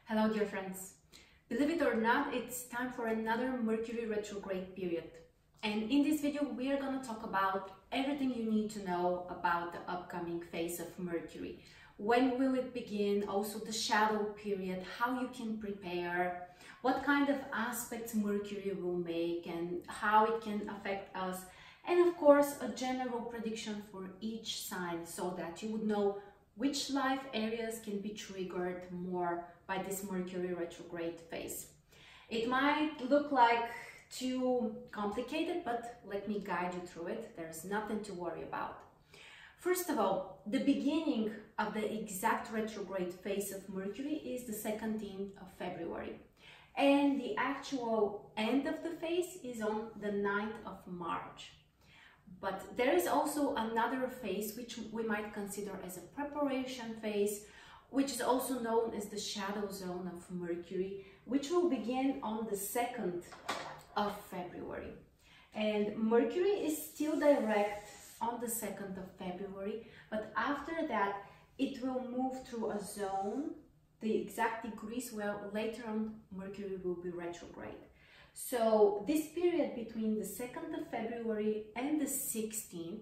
Hello dear friends. Believe it or not, it's time for another Mercury retrograde period. And in this video, we are going to talk about everything you need to know about the upcoming phase of Mercury. When will it begin? Also the shadow period, how you can prepare, what kind of aspects Mercury will make and how it can affect us. And of course, a general prediction for each sign so that you would know which life areas can be triggered more by this Mercury retrograde phase. It might look like too complicated, but let me guide you through it. There's nothing to worry about. First of all, the beginning of the exact retrograde phase of Mercury is the 17th of February. And the actual end of the phase is on the 9th of March. But there is also another phase which we might consider as a preparation phase, which is also known as the shadow zone of Mercury, which will begin on the 2nd of February. And Mercury is still direct on the 2nd of February, but after that it will move through a zone, the exact degrees where later on Mercury will be retrograde. So this period between the 2nd of February and the 16th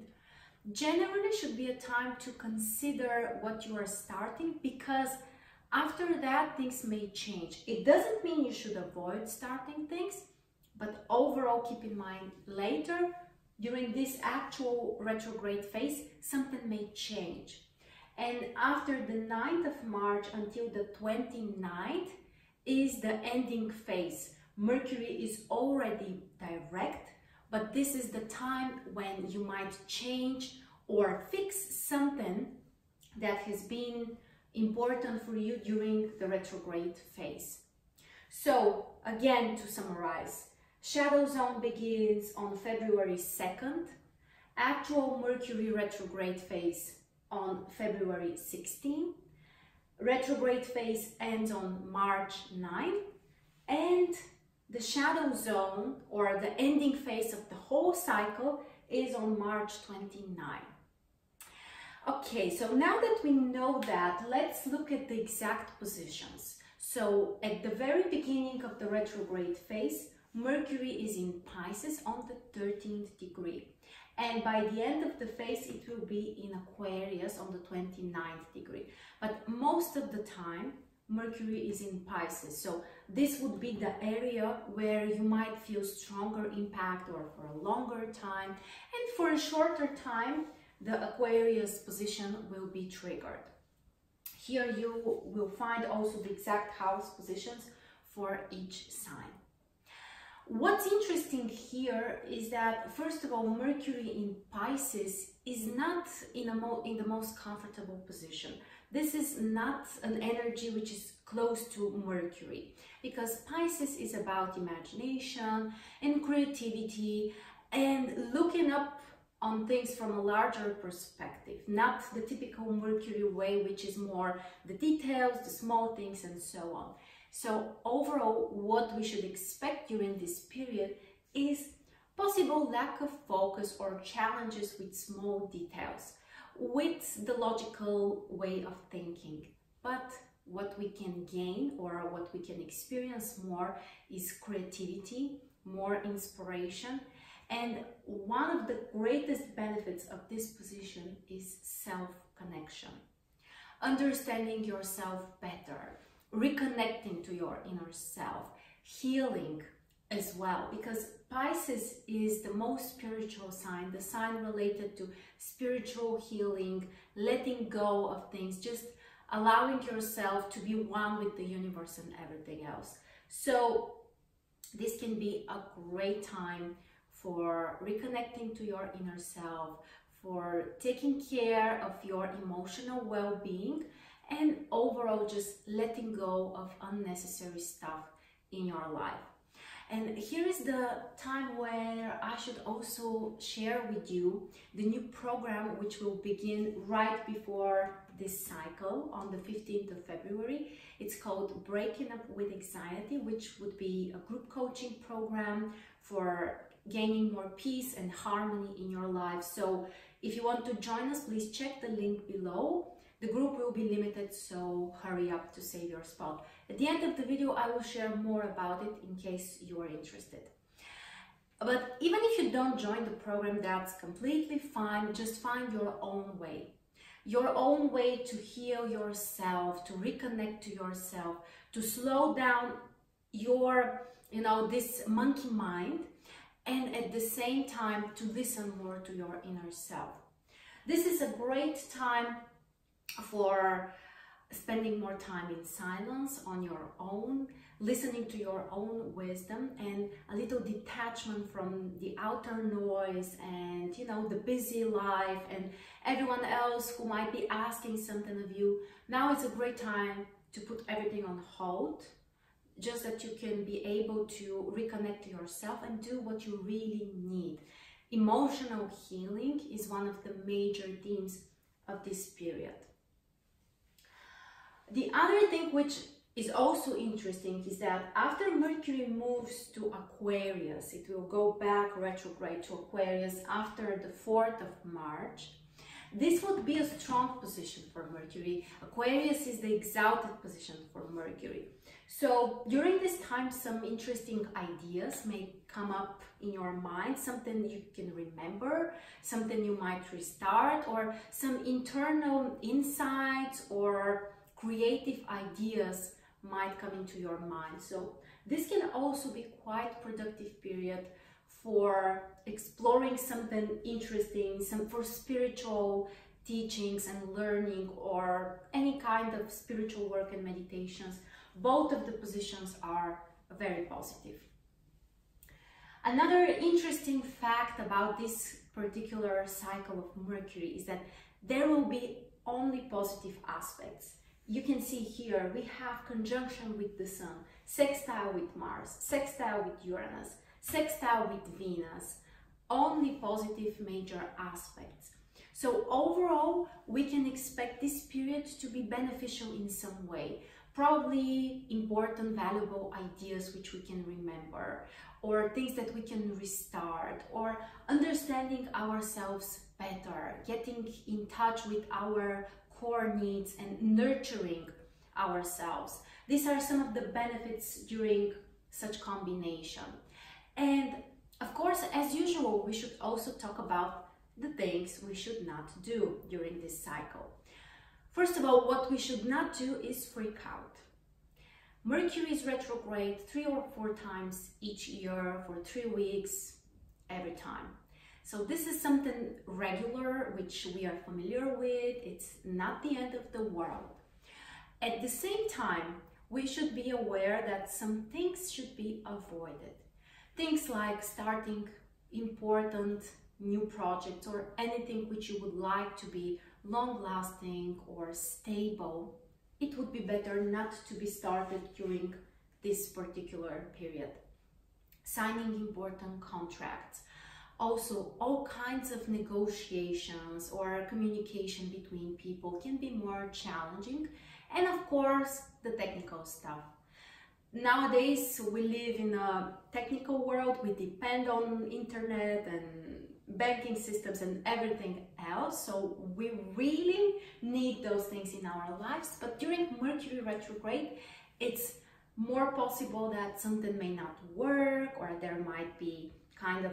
generally should be a time to consider what you are starting, because after that things may change. It doesn't mean you should avoid starting things, but overall keep in mind later during this actual retrograde phase something may change. And after the 9th of March until the 29th is the ending phase. Mercury is already direct, but this is the time when you might change or fix something that has been important for you during the retrograde phase. So again, to summarize, shadow zone begins on February 2nd, actual Mercury retrograde phase on February 16th, retrograde phase ends on March 9th, and the shadow zone, or the ending phase of the whole cycle, is on March 29. Okay, so now that we know that, let's look at the exact positions. So at the very beginning of the retrograde phase, Mercury is in Pisces on the 13th degree. And by the end of the phase, it will be in Aquarius on the 29th degree. But most of the time, Mercury is in Pisces, so this would be the area where you might feel stronger impact, or for a longer time, and for a shorter time the Aquarius position will be triggered. Here you will find also the exact house positions for each sign. What's interesting here is that, first of all, Mercury in Pisces is not in the most comfortable position. This is not an energy which is close to Mercury, because Pisces is about imagination and creativity and looking up on things from a larger perspective, not the typical Mercury way, which is more the details, the small things, and so on. So overall, what we should expect during this period is possible lack of focus or challenges with small details, with the logical way of thinking. But what we can gain, or what we can experience more, is creativity, more inspiration. And one of the greatest benefits of this position is self-connection. Understanding yourself better, reconnecting to your inner self, healing as well, because Pisces is the most spiritual sign, the sign related to spiritual healing, letting go of things, just allowing yourself to be one with the universe and everything else. So this can be a great time for reconnecting to your inner self, for taking care of your emotional well-being, and overall just letting go of unnecessary stuff in your life. And here is the time where I should also share with you the new program, which will begin right before this cycle on the 15th of February. It's called Breaking Up with Anxiety, which would be a group coaching program for gaining more peace and harmony in your life. So if you want to join us, please check the link below. The group will be limited, so hurry up to save your spot. At the end of the video, I will share more about it in case you are interested. But even if you don't join the program, that's completely fine. Just find your own way. Your own way to heal yourself, to reconnect to yourself, to slow down your, this monkey mind, and at the same time to listen more to your inner self. This is a great time for spending more time in silence on your own, listening to your own wisdom, and a little detachment from the outer noise and the busy life and everyone else who might be asking something of you. Now it's a great time to put everything on hold, just that you can be able to reconnect to yourself and do what you really need. Emotional healing is one of the major themes of this period. The other thing which is also interesting is that after Mercury moves to Aquarius, it will go back retrograde to Aquarius after the 4th of March. This would be a strong position for Mercury. Aquarius is the exalted position for Mercury. So during this time, some interesting ideas may come up in your mind, something you can remember, something you might restart, or some internal insights or creative ideas might come into your mind. So this can also be quite productive period for exploring something interesting, for spiritual teachings and learning, or any kind of spiritual work and meditations. Both of the positions are very positive. Another interesting fact about this particular cycle of Mercury is that there will be only positive aspects. You can see here we have conjunction with the Sun, sextile with Mars, sextile with Uranus, sextile with Venus, only positive major aspects. So overall, we can expect this period to be beneficial in some way. Probably important, valuable ideas which we can remember, or things that we can restart, or understanding ourselves better, getting in touch with our core needs and nurturing ourselves. These are some of the benefits during such combination. And of course, as usual, we should also talk about the things we should not do during this cycle. First of all, what we should not do is freak out. Mercury is retrograde 3 or 4 times each year for 3 weeks every time. So this is something regular, which we are familiar with. It's not the end of the world. At the same time, we should be aware that some things should be avoided. Things like starting important new projects or anything which you would like to be long-lasting or stable. It would be better not to be started during this particular period. Signing important contracts. Also, all kinds of negotiations or communication between people can be more challenging. And of course, the technical stuff. Nowadays, we live in a technical world. We depend on internet and banking systems and everything else. So we really need those things in our lives. But during Mercury retrograde, it's more possible that something may not work, or there might be kind of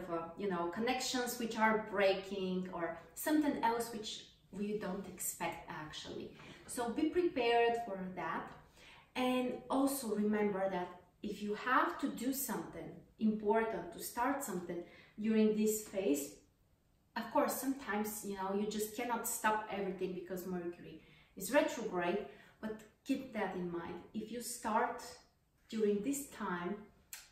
connections which are breaking, or something else which we don't expect actually. So be prepared for that. And also remember that if you have to do something important, to start something during this phase, of course, sometimes, you just cannot stop everything because Mercury is retrograde, but keep that in mind. If you start during this time,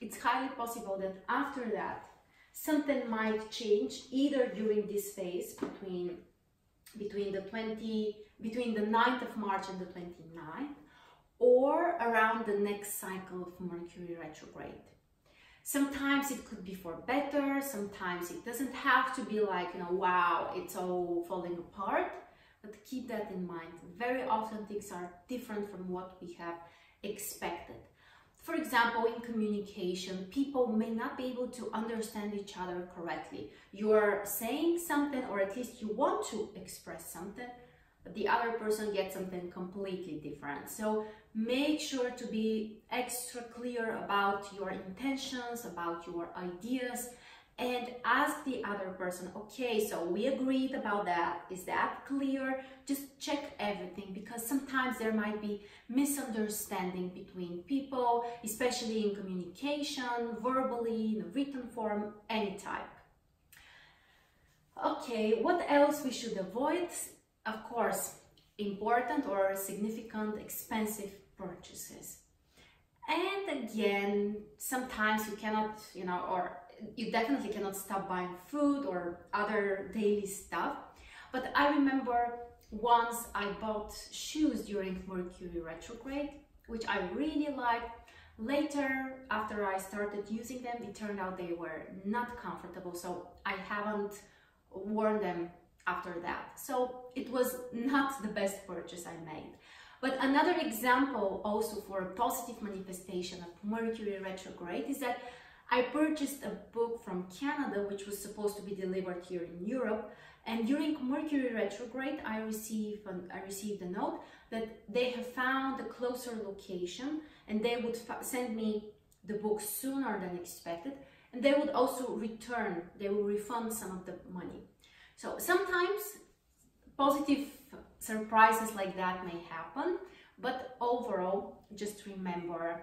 it's highly possible that after that, something might change either during this phase between the 9th of March and the 29th, or around the next cycle of Mercury retrograde. Sometimes it could be for better, sometimes it doesn't have to be like, wow, it's all falling apart, but keep that in mind. Very often things are different from what we have expected. For example, in communication, people may not be able to understand each other correctly. You're saying something, or at least you want to express something, but the other person gets something completely different. So make sure to be extra clear about your intentions, about your ideas, and ask the other person, okay, so we agreed about that. Is that clear? Just check everything, because sometimes there might be misunderstanding between people, especially in communication, verbally, in a written form, any type. Okay, what else we should avoid? Of course, important or significant expensive purchases. And again, sometimes you cannot, or you definitely cannot stop buying food or other daily stuff. But I remember once I bought shoes during Mercury retrograde, which I really liked. Later, after I started using them, it turned out they were not comfortable, so I haven't worn them after that. So it was not the best purchase I made. But another example also for positive manifestation of Mercury retrograde is that I purchased a book from Canada, which was supposed to be delivered here in Europe. And during Mercury retrograde, I received a note that they have found a closer location and they would send me the book sooner than expected. And they would also they will refund some of the money. So sometimes positive surprises like that may happen, but overall, just remember,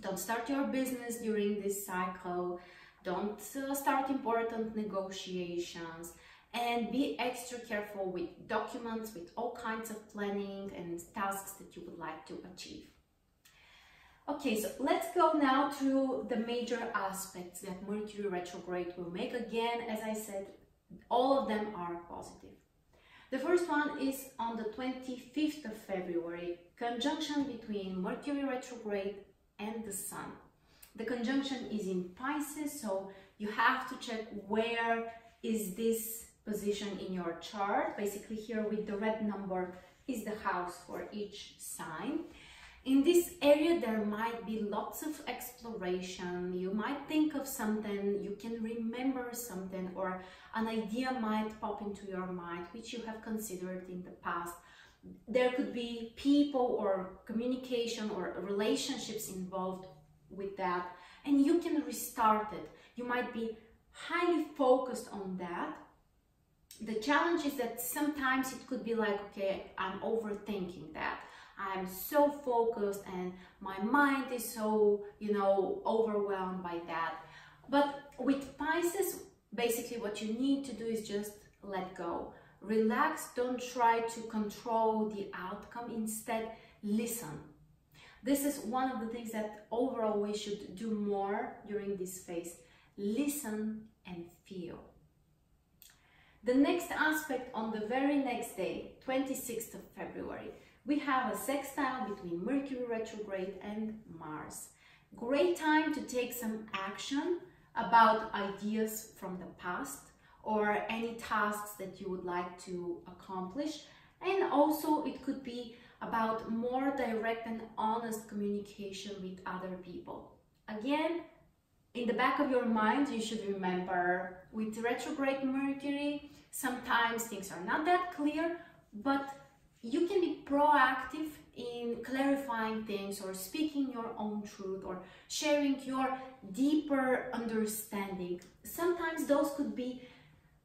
don't start your business during this cycle, don't start important negotiations, and be extra careful with documents, with all kinds of planning and tasks that you would like to achieve. Okay, so let's go now through the major aspects that Mercury retrograde will make. Again, as I said, all of them are positive. The first one is on the 25th of February, conjunction between Mercury retrograde and the Sun. The conjunction is in Pisces, so you have to check where is this position in your chart. Basically here with the red number is the house for each sign. In this area there might be lots of exploration. You might think of something, you can remember something, or an idea might pop into your mind which you have considered in the past. There could be people or communication or relationships involved with that, and you can restart it. You might be highly focused on that. The challenge is that sometimes it could be like, okay, I'm overthinking that. I'm so focused and my mind is so, overwhelmed by that. But with Pisces, basically what you need to do is just let go. Relax, don't try to control the outcome, instead listen. This is one of the things that overall we should do more during this phase. Listen and feel. The next aspect on the very next day, 26th of February, we have a sextile between Mercury retrograde and Mars. Great time to take some action about ideas from the past or any tasks that you would like to accomplish. And also it could be about more direct and honest communication with other people. Again, in the back of your mind, you should remember with retrograde Mercury, sometimes things are not that clear, but you can be proactive in clarifying things or speaking your own truth or sharing your deeper understanding. Sometimes those could be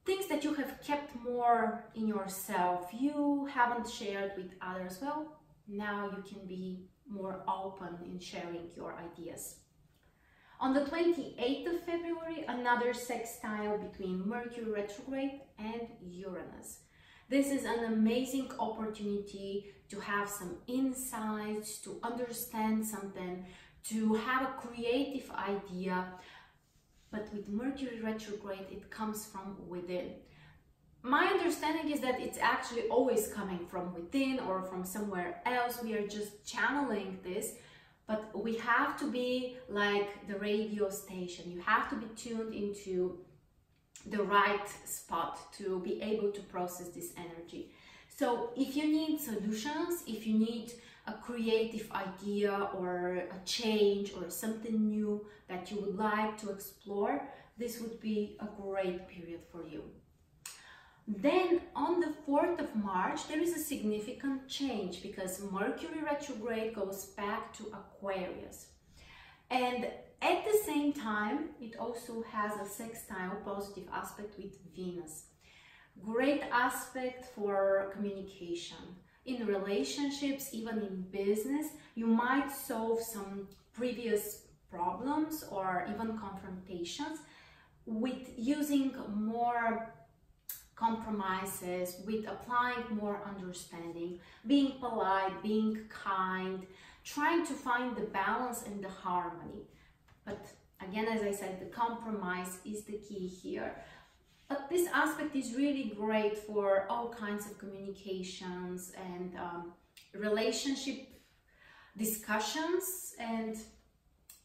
things that you have kept more in yourself, you haven't shared with others. Well, now you can be more open in sharing your ideas. On the 28th of February, another sextile between Mercury retrograde and Uranus. This is an amazing opportunity to have some insights, to understand something, to have a creative idea. But with Mercury retrograde, it comes from within. My understanding is that it's actually always coming from within or from somewhere else. We are just channeling this, but we have to be like the radio station. You have to be tuned into the right spot to be able to process this energy. So if you need solutions, if you need a creative idea or a change or something new that you would like to explore, this would be a great period for you. Then on the 4th of March, there is a significant change because Mercury retrograde goes back to Aquarius. And at the same time, it also has a sextile positive aspect with Venus. Great aspect for communication. In relationships, even in business, you might solve some previous problems or even confrontations with using more compromises, with applying more understanding, being polite, being kind, trying to find the balance and the harmony. But again, as I said, the compromise is the key here. But this aspect is really great for all kinds of communications and relationship discussions, and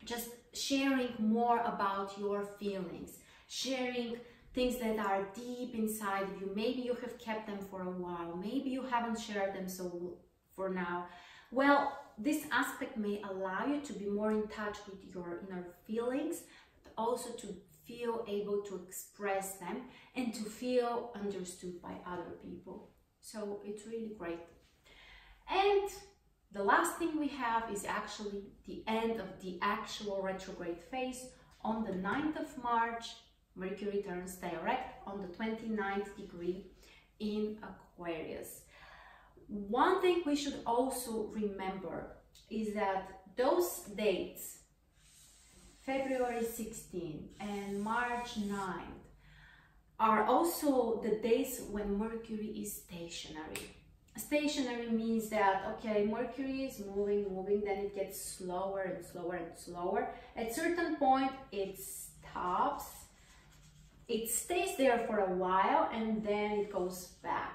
just sharing more about your feelings, sharing things that are deep inside of you. Maybe you have kept them for a while, maybe you haven't shared them so for now. Well, this aspect may allow you to be more in touch with your inner feelings, but also to feel able to express them and to feel understood by other people. So it's really great. And the last thing we have is actually the end of the actual retrograde phase. On the 9th of March, Mercury turns direct on the 29th degree in Aquarius. One thing we should also remember is that those dates, February 16 and March 9th, are also the days when Mercury is stationary. Stationary means that, okay, Mercury is moving, then it gets slower and slower and slower. At a certain point, it stops, it stays there for a while, and then it goes back.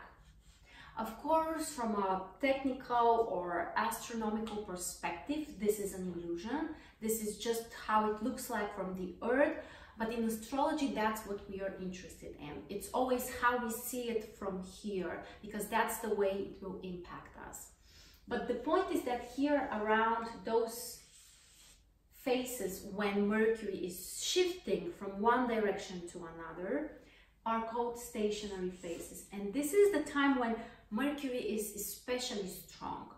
Of course, from a technical or astronomical perspective, this is an illusion. This is just how it looks like from the Earth. But in astrology, that's what we are interested in. It's always how we see it from here, because that's the way it will impact us. But the point is that here around those phases when Mercury is shifting from one direction to another are called stationary phases. And this is the time when Mercury is especially strong,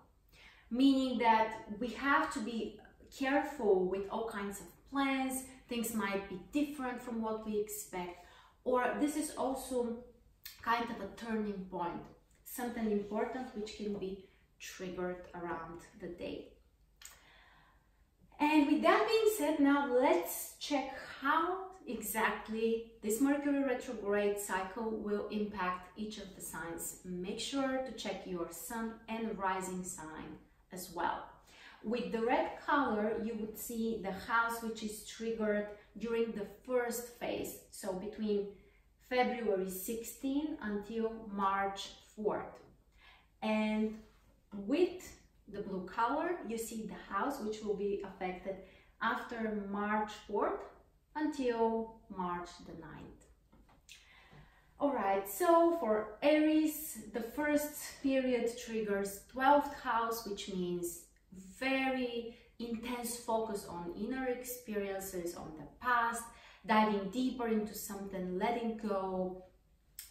meaning that we have to be careful with all kinds of plans. Things might be different from what we expect, or this is also kind of a turning point, something important which can be triggered around the day. And with that being said, now let's check how exactly this Mercury retrograde cycle will impact each of the signs. Make sure to check your sun and rising sign as well. With the red color, you would see the house which is triggered during the first phase, so between February 16 until March 4th. And with the blue color, you see the house which will be affected after March 4th until March the 9th. Alright, so for Aries, the first period triggers 12th house, which means very intense focus on inner experiences, on the past, diving deeper into something, letting go,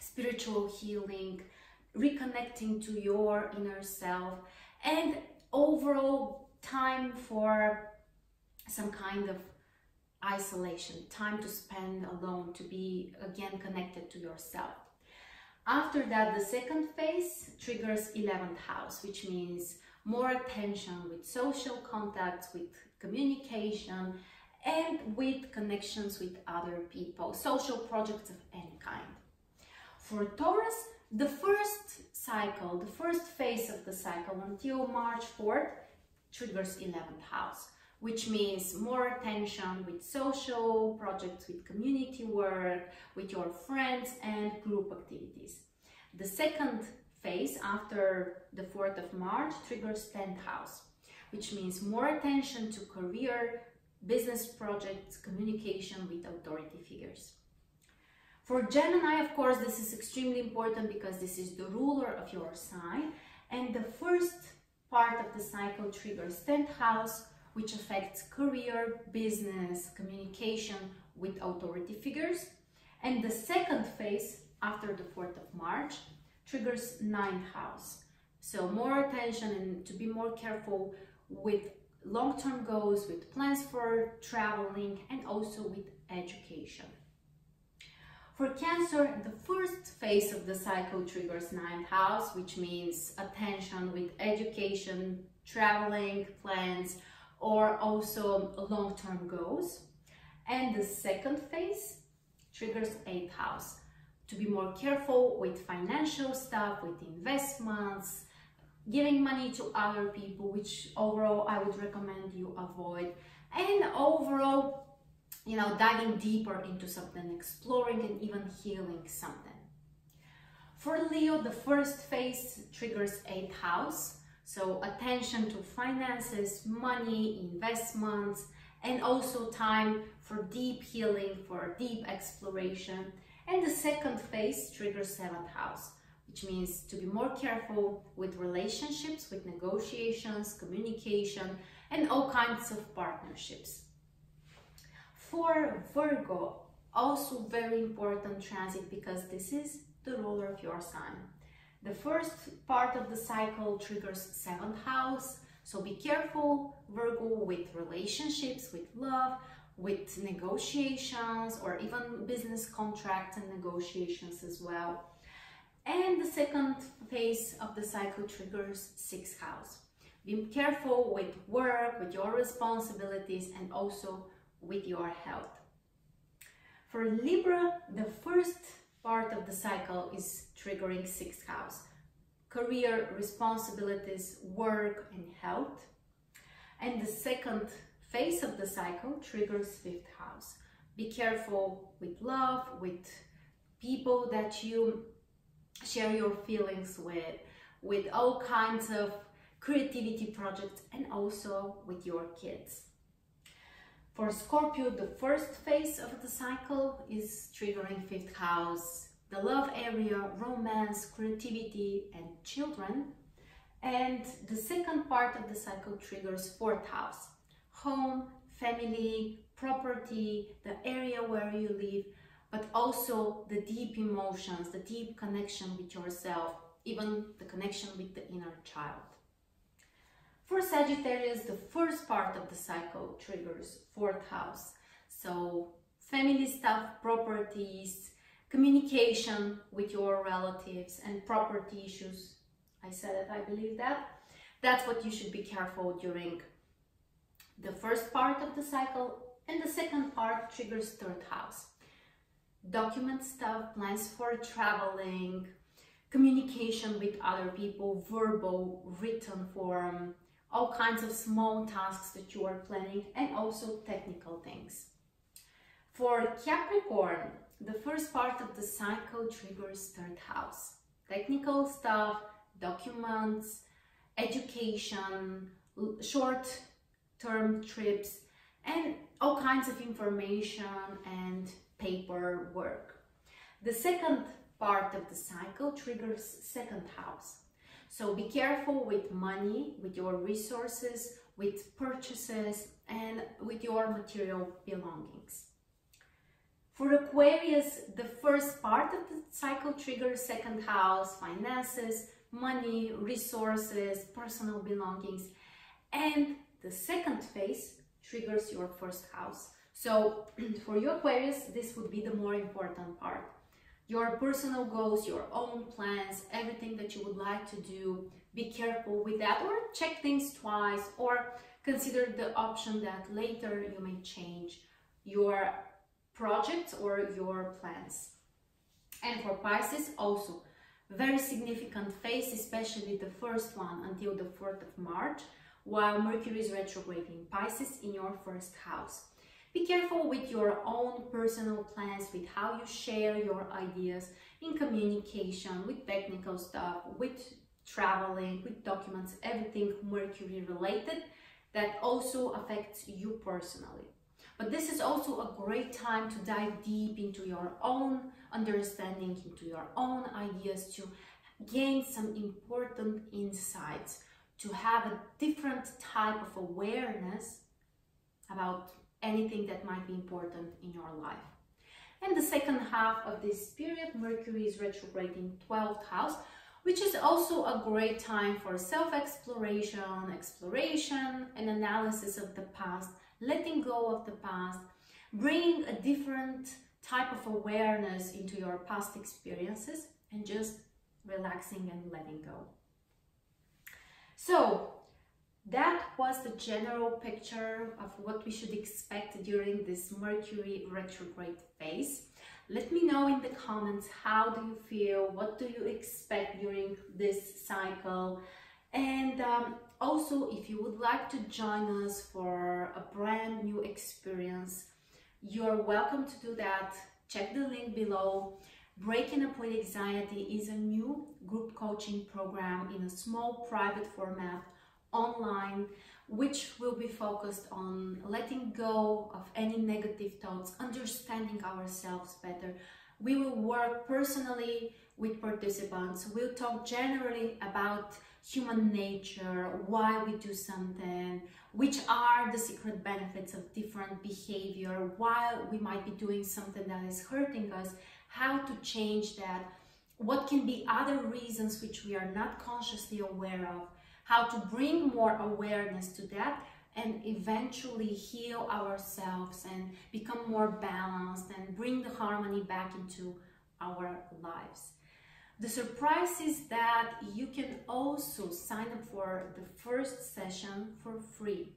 spiritual healing, reconnecting to your inner self, and overall time for some kind of isolation, time to spend alone, to be again connected to yourself. After that, the second phase triggers 11th house, which means more attention with social contacts, with communication, and with connections with other people, social projects of any kind. For Taurus, the first cycle, the first phase of the cycle until March 4th triggers 11th house, which means more attention with social projects, with community work, with your friends and group activities. The second phase after the 4th of March triggers 10th house, which means more attention to career, business projects, communication with authority figures. For Gemini, of course, this is extremely important because this is the ruler of your sign, and the first part of the cycle triggers 10th house, which affects career, business, communication with authority figures. And the second phase after the 4th of March triggers 9th house. So more attention and to be more careful with long-term goals, with plans for traveling, and also with education. For Cancer, the first phase of the cycle triggers 9th house, which means attention with education, traveling, plans, or also long-term goals. And the second phase triggers 8th house, to be more careful with financial stuff, with investments, giving money to other people, which overall I would recommend you avoid, and overall, you know, diving deeper into something, exploring and even healing something. For Leo, the first phase triggers 8th house, so attention to finances, money, investments, and also time for deep healing, for deep exploration. And the second phase triggers 7th house, which means to be more careful with relationships, with negotiations, communication, and all kinds of partnerships. For Virgo, also very important transit, because this is the ruler of your sign. The first part of the cycle triggers 7th house, so be careful, Virgo, with relationships, with love, with negotiations, or even business contracts and negotiations as well. And the second phase of the cycle triggers 6th house. Be careful with work, with your responsibilities, and also with your health. For Libra, the first part of the cycle is triggering 6th house. Career, responsibilities, work, and health. And the second phase of the cycle triggers 5th house. Be careful with love, with people that you share your feelings with all kinds of creativity projects, and also with your kids. For Scorpio, the first phase of the cycle is triggering 5th house, the love area, romance, creativity, and children. And the second part of the cycle triggers 4th house, home, family, property, the area where you live, but also the deep emotions, the deep connection with yourself, even the connection with the inner child. For Sagittarius, the first part of the cycle triggers 4th house. So family stuff, properties, communication with your relatives, and property issues. I said it, I believe that. That's what you should be careful during the first part of the cycle. And the second part triggers 3rd house. Document stuff, plans for traveling, communication with other people, verbal, written form, all kinds of small tasks that you are planning, and also technical things. For Capricorn, the first part of the cycle triggers 3rd house. Technical stuff, documents, education, short-term trips, and all kinds of information and paperwork. The second part of the cycle triggers 2nd house. So be careful with money, with your resources, with purchases, and with your material belongings. For Aquarius, the first part of the cycle triggers 2nd house, finances, money, resources, personal belongings, and the second phase triggers your 1st house. So for you Aquarius, this would be the more important part. Your personal goals, your own plans, everything that you would like to do, be careful with that, or check things twice, or consider the option that later you may change your projects or your plans. And for Pisces, also very significant phase, especially the first one until the 4th of March, while Mercury is retrograde in Pisces in your 1st house. Be careful with your own personal plans, with how you share your ideas in communication, with technical stuff, with traveling, with documents, everything Mercury related that also affects you personally. But this is also a great time to dive deep into your own understanding, into your own ideas, to gain some important insights, to have a different type of awareness about anything that might be important in your life. And the second half of this period, Mercury is retrograde in 12th house, which is also a great time for self-exploration, exploration and analysis of the past, letting go of the past, bringing a different type of awareness into your past experiences, and just relaxing and letting go. So that was the general picture of what we should expect during this Mercury retrograde phase. Let me know in the comments, how do you feel, what do you expect during this cycle, and also if you would like to join us for a brand new experience, you're welcome to do that. Check the link below. Breaking Up with Anxiety is a new group coaching program in a small private format online, which will be focused on letting go of any negative thoughts, understanding ourselves better. We will work personally with participants. We'll talk generally about human nature, why we do something, which are the secret benefits of different behavior, why we might be doing something that is hurting us, how to change that, what can be other reasons which we are not consciously aware of, how to bring more awareness to that and eventually heal ourselves and become more balanced and bring the harmony back into our lives. The surprise is that you can also sign up for the first session for free.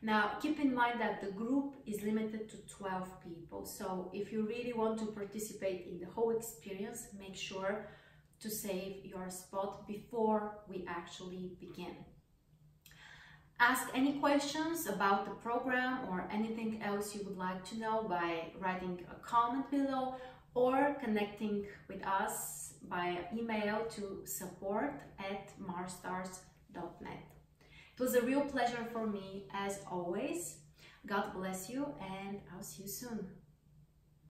Now, keep in mind that the group is limited to 12 people. So if you really want to participate in the whole experience, make sure to save your spot before we actually begin. Ask any questions about the program or anything else you would like to know by writing a comment below or connecting with us by email to support@marsstars.net. It was a real pleasure for me as always. God bless you and I'll see you soon.